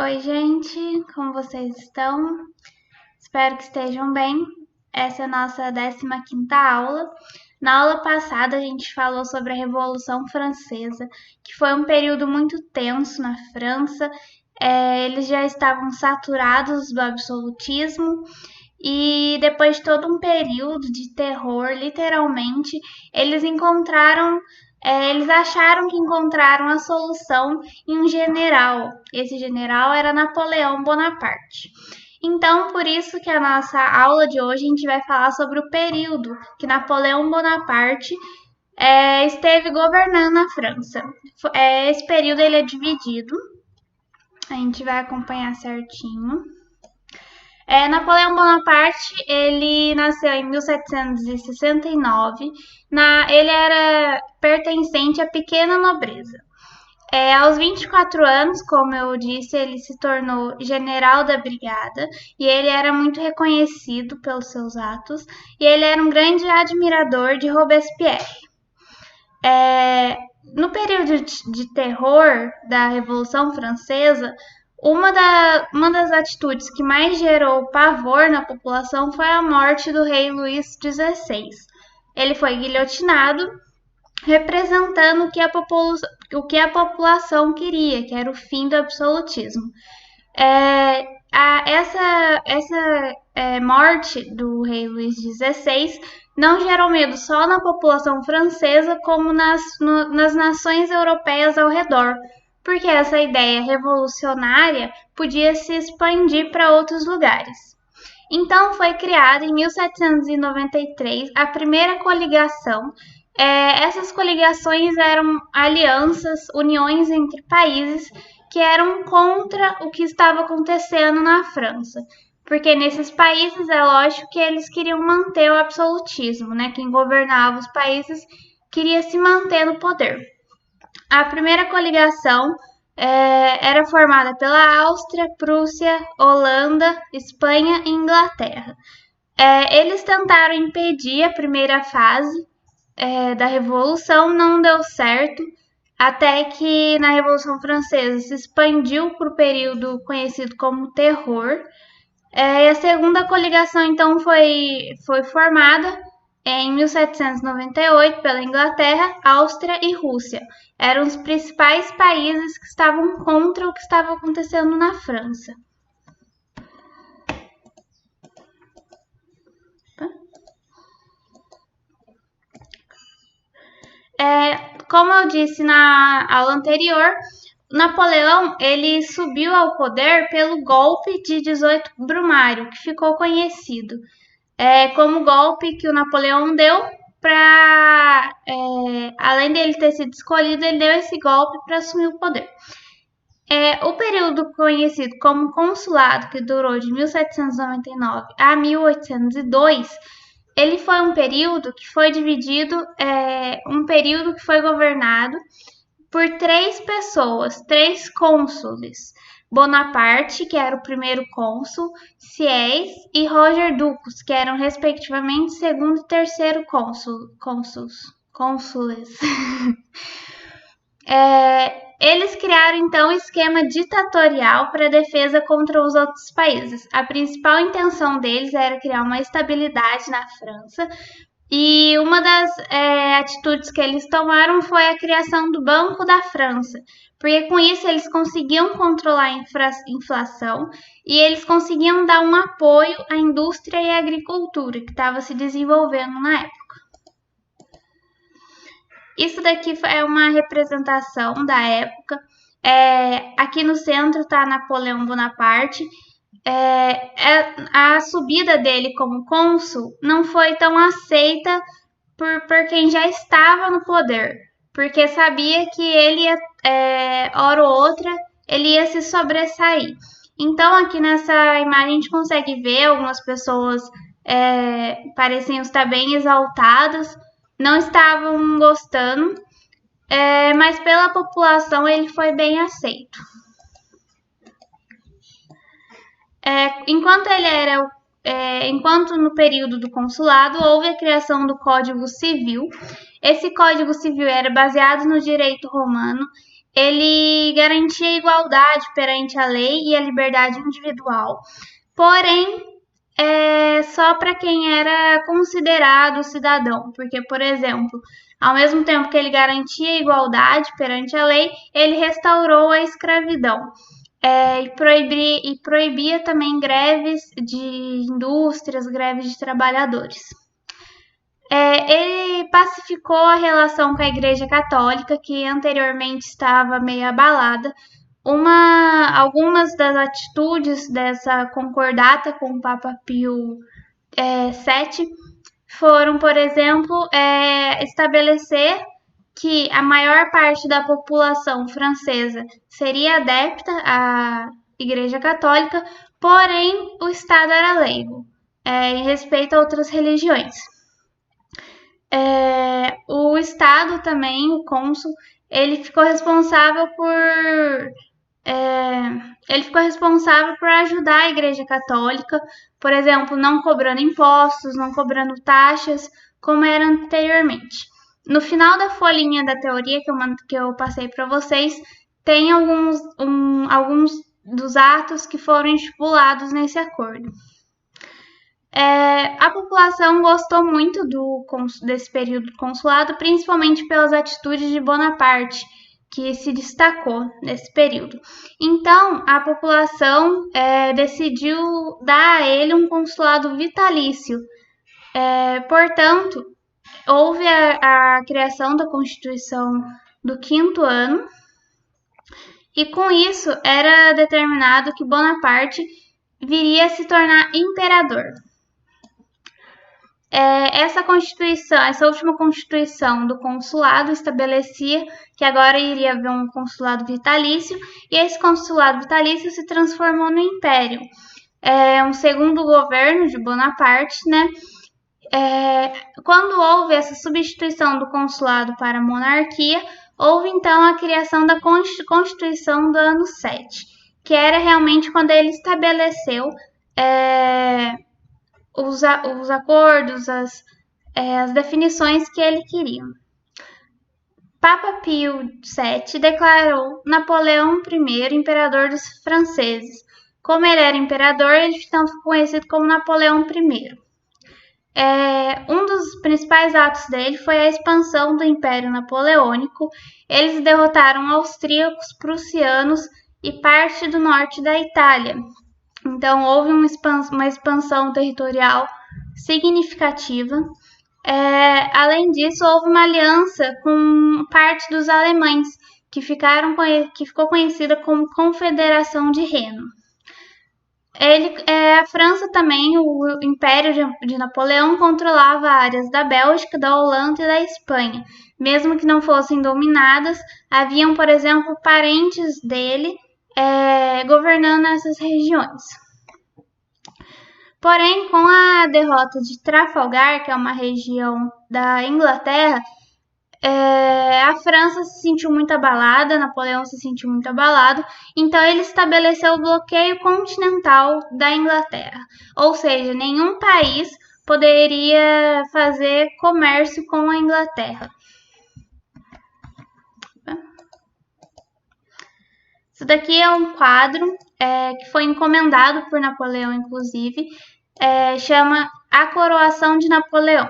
Oi, gente, como vocês estão? Espero que estejam bem. Essa é a nossa 15ª aula. Na aula passada, a gente falou sobre a Revolução Francesa, que foi um período muito tenso na França. Eles já estavam saturados do absolutismo e depois de todo um período de terror, literalmente, eles eles acharam que encontraram a solução em um general. Esse general era Napoleão Bonaparte. Então, por isso que a nossa aula de hoje a gente vai falar sobre o período que Napoleão Bonaparte esteve governando a França. Esse período ele é dividido, a gente vai acompanhar certinho. Napoleão Bonaparte, ele nasceu em 1769. Ele era pertencente à pequena nobreza. Aos 24 anos, como eu disse, ele se tornou general da brigada e ele era muito reconhecido pelos seus atos e ele era um grande admirador de Robespierre. No período de terror da Revolução Francesa, uma das atitudes que mais gerou pavor na população foi a morte do rei Luís XVI. Ele foi guilhotinado, representando o que a população queria, que era o fim do absolutismo. Essa morte do rei Luís XVI não gerou medo só na população francesa, como nas nações europeias ao redor, porque essa ideia revolucionária podia se expandir para outros lugares. Então foi criada em 1793 a primeira coligação. Essas coligações eram alianças, uniões entre países que eram contra o que estava acontecendo na França. Porque nesses países é lógico que eles queriam manter o absolutismo, né? Quem governava os países queria se manter no poder. A primeira coligação era formada pela Áustria, Prússia, Holanda, Espanha e Inglaterra. Eles tentaram impedir a primeira fase da Revolução, não deu certo, até que na Revolução Francesa se expandiu para o período conhecido como Terror. E a segunda coligação, então, foi formada em 1798 pela Inglaterra, Áustria e Rússia. Eram os principais países que estavam contra o que estava acontecendo na França. Como eu disse na aula anterior, Napoleão ele subiu ao poder pelo golpe de 18 Brumário, que ficou conhecido como golpe que o Napoleão deu para, além dele ter sido escolhido, ele deu esse golpe para assumir o poder. O período conhecido como consulado, que durou de 1799 a 1802, ele foi um período que foi dividido, um período que foi governado por 3 pessoas, 3 cônsules. Bonaparte, que era o primeiro cônsul, Sieyès e Roger Ducos, que eram respectivamente segundo e terceiro cônsules. Eles criaram então um esquema ditatorial para defesa contra os outros países. A principal intenção deles era criar uma estabilidade na França, e uma das atitudes que eles tomaram foi a criação do Banco da França, porque com isso eles conseguiam controlar a inflação e eles conseguiam dar um apoio à indústria e à agricultura que estava se desenvolvendo na época. Isso daqui é uma representação da época. Aqui no centro está Napoleão Bonaparte. A subida dele como cônsul não foi tão aceita por quem já estava no poder, porque sabia que ele ia, hora ou outra, ele ia se sobressair. Então, aqui nessa imagem a gente consegue ver algumas pessoas pareciam estar bem exaltadas, não estavam gostando, mas pela população ele foi bem aceito. Enquanto no período do consulado houve a criação do Código Civil. Esse Código Civil era baseado no direito romano ele garantia a igualdade perante a lei e a liberdade individual, porém, só para quem era considerado cidadão, porque, por exemplo, ao mesmo tempo que ele garantia a igualdade perante a lei, ele restaurou a escravidão. E proibia também greves de indústrias, greves de trabalhadores. Ele pacificou a relação com a Igreja Católica, que anteriormente estava meio abalada. Algumas das atitudes dessa concordata com o Papa Pio VII foram, por exemplo, estabelecer que a maior parte da população francesa seria adepta à Igreja Católica, porém o Estado era leigo, em respeito a outras religiões. O Estado também, o cônsul, ele ficou responsável por ajudar a Igreja Católica, por exemplo, não cobrando impostos, não cobrando taxas, como era anteriormente. No final da folhinha da teoria que eu passei para vocês, tem alguns dos atos que foram estipulados nesse acordo. A população gostou muito desse período do consulado, principalmente pelas atitudes de Bonaparte, que se destacou nesse período. Então, a população decidiu dar a ele um consulado vitalício. Portanto, houve a criação da Constituição do 5º ano, e com isso era determinado que Bonaparte viria a se tornar imperador. Essa última Constituição do consulado estabelecia que agora iria haver um consulado vitalício, e esse consulado vitalício se transformou no Império. Um segundo governo de Bonaparte, né? Quando houve essa substituição do consulado para a monarquia, houve então a criação da Constituição do ano 7, que era realmente quando ele estabeleceu os acordos, as definições que ele queria. Papa Pio VII declarou Napoleão I imperador dos franceses. Como ele era imperador, ele então ficou conhecido como Napoleão I. Um dos principais atos dele foi a expansão do Império Napoleônico. Eles derrotaram austríacos, prussianos e parte do norte da Itália. Então, houve uma expansão territorial significativa. Além disso, houve uma aliança com parte dos alemães, que ficou conhecida como Confederação de Reno. A França também, o Império de Napoleão, controlava áreas da Bélgica, da Holanda e da Espanha. Mesmo que não fossem dominadas, haviam, por exemplo, parentes dele governando essas regiões. Porém, com a derrota de Trafalgar, que é uma região da Inglaterra, a França se sentiu muito abalada, Napoleão se sentiu muito abalado, então ele estabeleceu o bloqueio continental da Inglaterra. Ou seja, nenhum país poderia fazer comércio com a Inglaterra. Isso daqui é um quadro que foi encomendado por Napoleão, inclusive, chama A Coroação de Napoleão.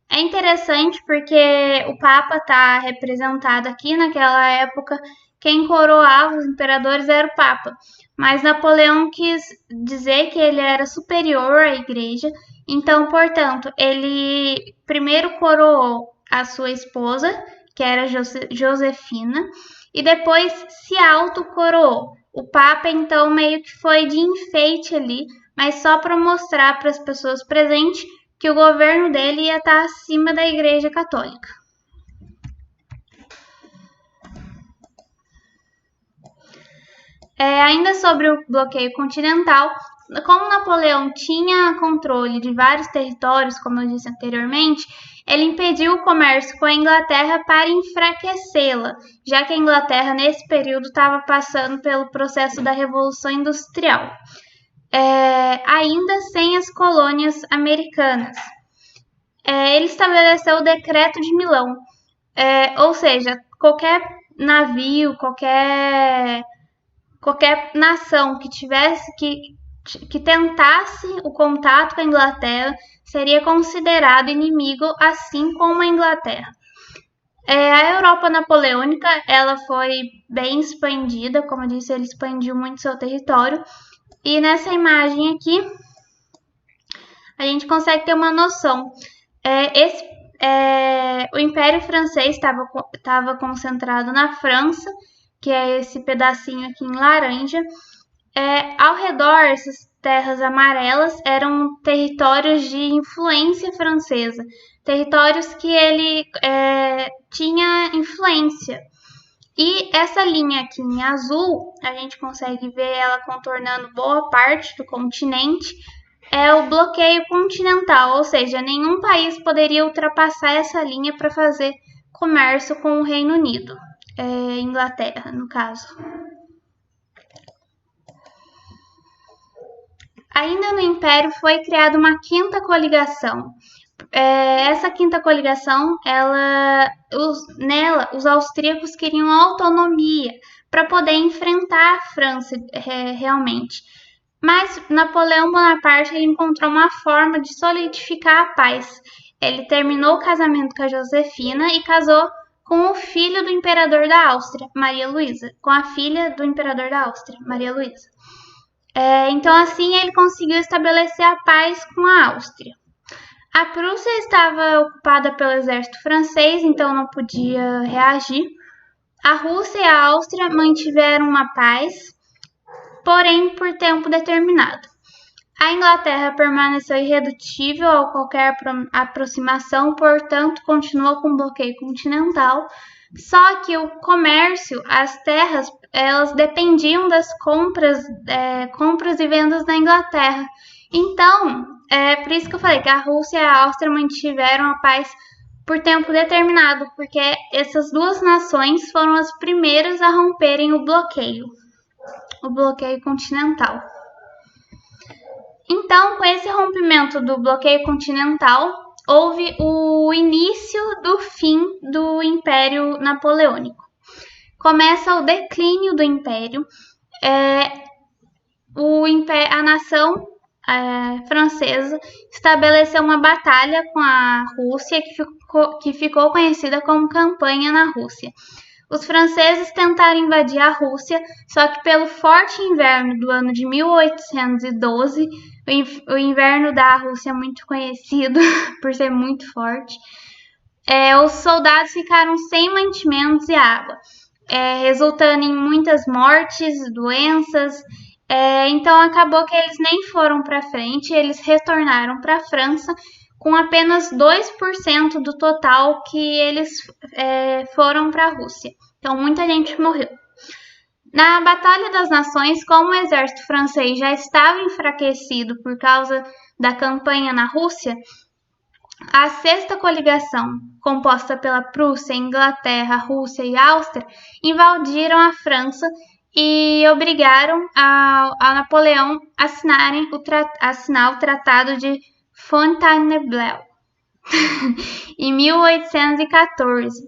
É interessante porque o Papa está representado aqui. Naquela época, quem coroava os imperadores era o Papa, mas Napoleão quis dizer que ele era superior à Igreja, então, portanto, ele primeiro coroou a sua esposa, que era Josefina, e depois se autocoroou. O Papa, então, meio que foi de enfeite ali, mas só para mostrar para as pessoas presentes que o governo dele ia estar acima da Igreja Católica. Ainda sobre o bloqueio continental, como Napoleão tinha controle de vários territórios, como eu disse anteriormente, ele impediu o comércio com a Inglaterra para enfraquecê-la, já que a Inglaterra, nesse período, estava passando pelo processo da Revolução Industrial, ainda sem as colônias americanas. Ele estabeleceu o Decreto de Milão, ou seja, qualquer navio, qualquer nação que que tentasse o contato com a Inglaterra seria considerado inimigo, assim como a Inglaterra. A Europa napoleônica, ela foi bem expandida, como eu disse, ele expandiu muito seu território. E nessa imagem aqui, a gente consegue ter uma noção. O Império Francês estava concentrado na França, que é esse pedacinho aqui em laranja. Ao redor, essas terras amarelas eram territórios de influência francesa, territórios que ele tinha influência. E essa linha aqui em azul, a gente consegue ver ela contornando boa parte do continente, é o bloqueio continental, ou seja, nenhum país poderia ultrapassar essa linha para fazer comércio com o Reino Unido, Inglaterra, no caso. Ainda no Império foi criada uma quinta coligação. Essa quinta coligação, nela, os austríacos queriam autonomia para poder enfrentar a França realmente. Mas Napoleão Bonaparte ele encontrou uma forma de solidificar a paz. Ele terminou o casamento com a Josefina e casou com o filho do imperador da Áustria, Maria Luísa, com a filha do imperador da Áustria, Maria Luísa. Então, assim, ele conseguiu estabelecer a paz com a Áustria. A Prússia estava ocupada pelo exército francês, então não podia reagir. A Rússia e a Áustria mantiveram uma paz, porém por tempo determinado. A Inglaterra permaneceu irredutível a qualquer aproximação, portanto, continuou com bloqueio continental. Só que o comércio, as terras, elas dependiam das compras e vendas da Inglaterra. Então, por isso que eu falei que a Rússia e a Áustria mantiveram a paz por tempo determinado, porque essas duas nações foram as primeiras a romperem o bloqueio continental. Então, com esse rompimento do bloqueio continental, houve o início do fim do Império Napoleônico. Começa o declínio do Império. A nação francesa estabeleceu uma batalha com a Rússia que ficou conhecida como Campanha na Rússia. Os franceses tentaram invadir a Rússia, só que pelo forte inverno do ano de 1812, o inverno da Rússia é muito conhecido por ser muito forte, os soldados ficaram sem mantimentos e água, resultando em muitas mortes, doenças. Então acabou que eles nem foram para frente, eles retornaram para a França com apenas 2% do total que eles foram para a Rússia. Então muita gente morreu. Na Batalha das Nações, como o exército francês já estava enfraquecido por causa da campanha na Rússia, a sexta coligação, composta pela Prússia, Inglaterra, Rússia e Áustria, invadiram a França e obrigaram a Napoleão a assinar o Tratado de Fontainebleau em 1814.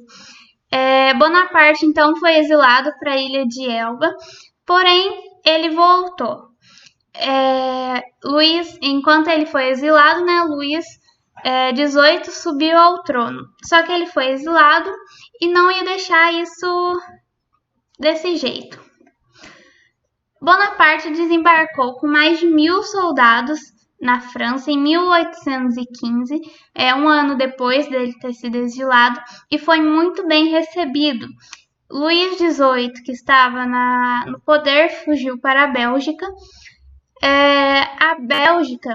Bonaparte então foi exilado para a ilha de Elba, porém ele voltou. Enquanto ele foi exilado, Luís XVIII subiu ao trono. Só que ele foi exilado e não ia deixar isso desse jeito. Bonaparte desembarcou com mais de 1.000 soldados na França em 1815, um ano depois dele ter sido exilado, e foi muito bem recebido. Luís XVIII, que estava no poder, fugiu para a Bélgica. A Bélgica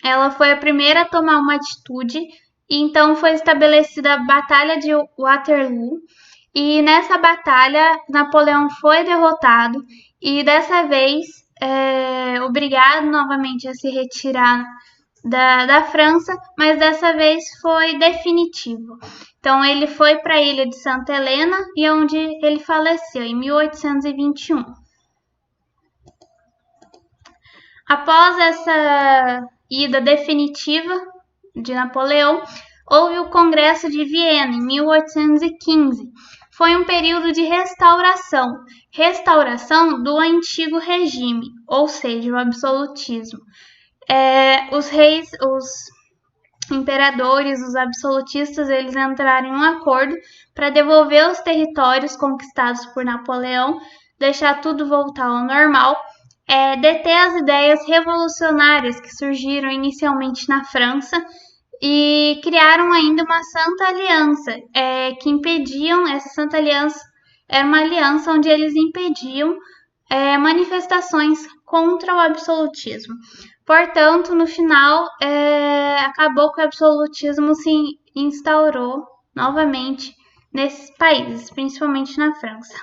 ela foi a primeira a tomar uma atitude, e então foi estabelecida a Batalha de Waterloo, e nessa batalha Napoleão foi derrotado e dessa vez obrigado novamente a se retirar da França, mas dessa vez foi definitivo. Então ele foi para a ilha de Santa Helena, e onde ele faleceu em 1821. Após essa ida definitiva de Napoleão, houve o Congresso de Viena em 1815. foi um período de restauração do antigo regime, ou seja, o absolutismo. Os reis, os imperadores, os absolutistas, eles entraram em um acordo para devolver os territórios conquistados por Napoleão, deixar tudo voltar ao normal, deter as ideias revolucionárias que surgiram inicialmente na França e criaram ainda uma Santa Aliança, que impediam, essa Santa Aliança era uma aliança onde eles impediam manifestações contra o absolutismo. Portanto, no final, acabou que o absolutismo se instaurou novamente nesses países, principalmente na França.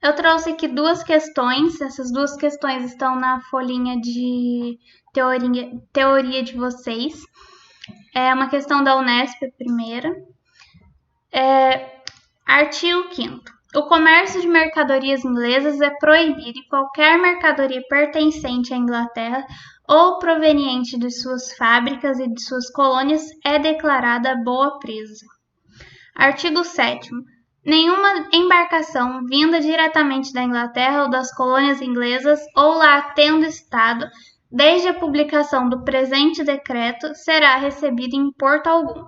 Eu trouxe aqui duas questões, essas duas questões estão na folhinha de teoria de vocês. É uma questão da Unesp, a primeira. Artigo 5º. O comércio de mercadorias inglesas é proibido e qualquer mercadoria pertencente à Inglaterra ou proveniente de suas fábricas e de suas colônias é declarada boa presa. Artigo 7º. Nenhuma embarcação vinda diretamente da Inglaterra ou das colônias inglesas ou lá tendo estado, desde a publicação do presente decreto, será recebida em porto algum.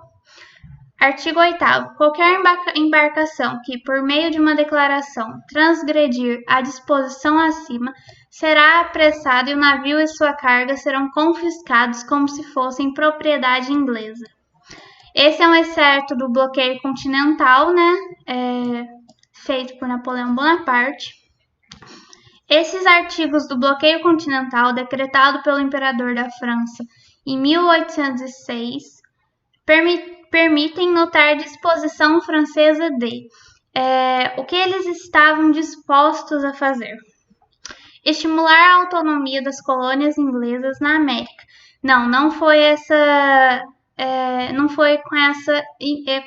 Artigo 8º. Qualquer embarcação que, por meio de uma declaração, transgredir a disposição acima, será apressada e o navio e sua carga serão confiscados como se fossem propriedade inglesa. Esse é um excerto do bloqueio continental, feito por Napoleão Bonaparte. Esses artigos do bloqueio continental, decretado pelo imperador da França em 1806, permitem notar a disposição francesa de o que eles estavam dispostos a fazer. Estimular a autonomia das colônias inglesas na América. Não foi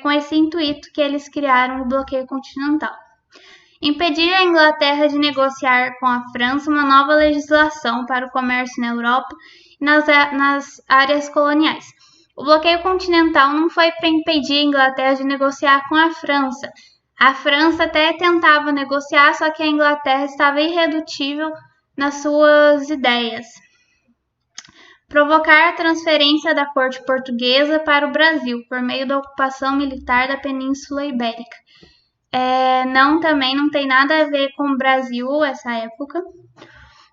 com esse intuito que eles criaram o bloqueio continental. Impedir a Inglaterra de negociar com a França uma nova legislação para o comércio na Europa e nas áreas coloniais. O bloqueio continental não foi para impedir a Inglaterra de negociar com a França. A França até tentava negociar, só que a Inglaterra estava irredutível nas suas ideias. Provocar a transferência da corte portuguesa para o Brasil, por meio da ocupação militar da Península Ibérica. Também não tem nada a ver com o Brasil essa época.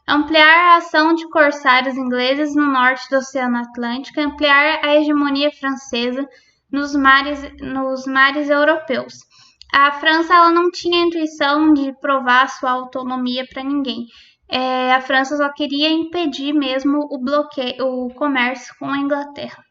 Ampliar a ação de corsários ingleses no norte do Oceano Atlântico, ampliar a hegemonia francesa nos mares europeus. A França ela não tinha a intuição de provar sua autonomia para ninguém. A França só queria impedir mesmo o comércio com a Inglaterra.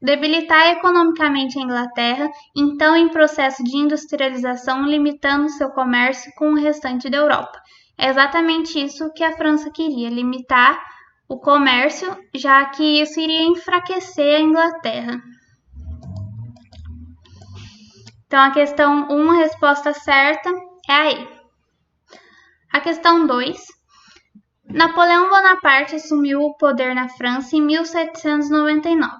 Debilitar economicamente a Inglaterra, então em processo de industrialização, limitando seu comércio com o restante da Europa. É exatamente isso que a França queria, limitar o comércio, já que isso iria enfraquecer a Inglaterra. Então, a questão 1, a resposta certa é a E. A questão 2. Napoleão Bonaparte assumiu o poder na França em 1799.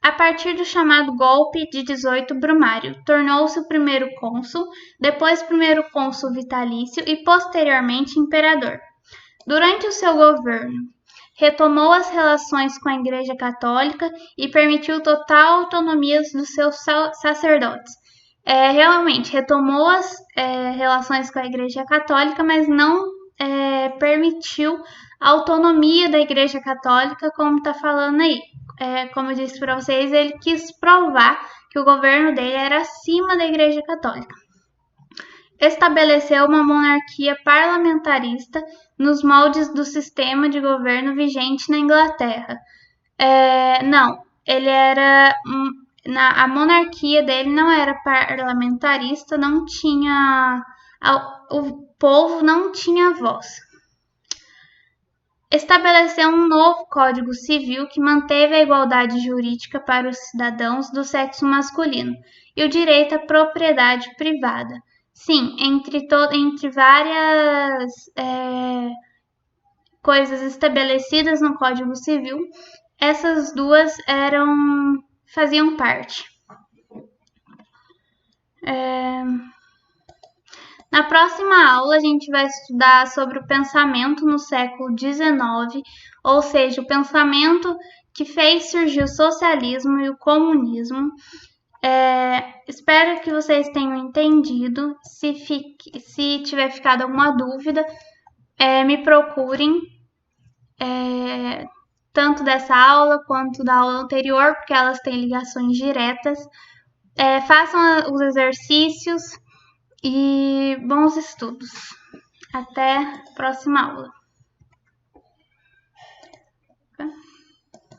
A partir do chamado golpe de 18 Brumário, tornou-se o primeiro cônsul, depois primeiro cônsul vitalício e posteriormente imperador. Durante o seu governo, retomou as relações com a Igreja Católica e permitiu total autonomia dos seus sacerdotes. Realmente, retomou as relações com a Igreja Católica, mas não permitiu a autonomia da Igreja Católica, como está falando aí. Como eu disse para vocês, ele quis provar que o governo dele era acima da Igreja Católica. Estabeleceu uma monarquia parlamentarista nos moldes do sistema de governo vigente na Inglaterra. A monarquia dele não era parlamentarista, o povo não tinha voz. Estabeleceu um novo Código Civil que manteve a igualdade jurídica para os cidadãos do sexo masculino e o direito à propriedade privada. Sim, entre várias coisas estabelecidas no Código Civil, essas duas faziam parte. Na próxima aula, a gente vai estudar sobre o pensamento no século XIX, ou seja, o pensamento que fez surgir o socialismo e o comunismo. Espero que vocês tenham entendido. Se tiver ficado alguma dúvida, me procurem, tanto dessa aula quanto da aula anterior, porque elas têm ligações diretas. Façam os exercícios e bons estudos. Até a próxima aula.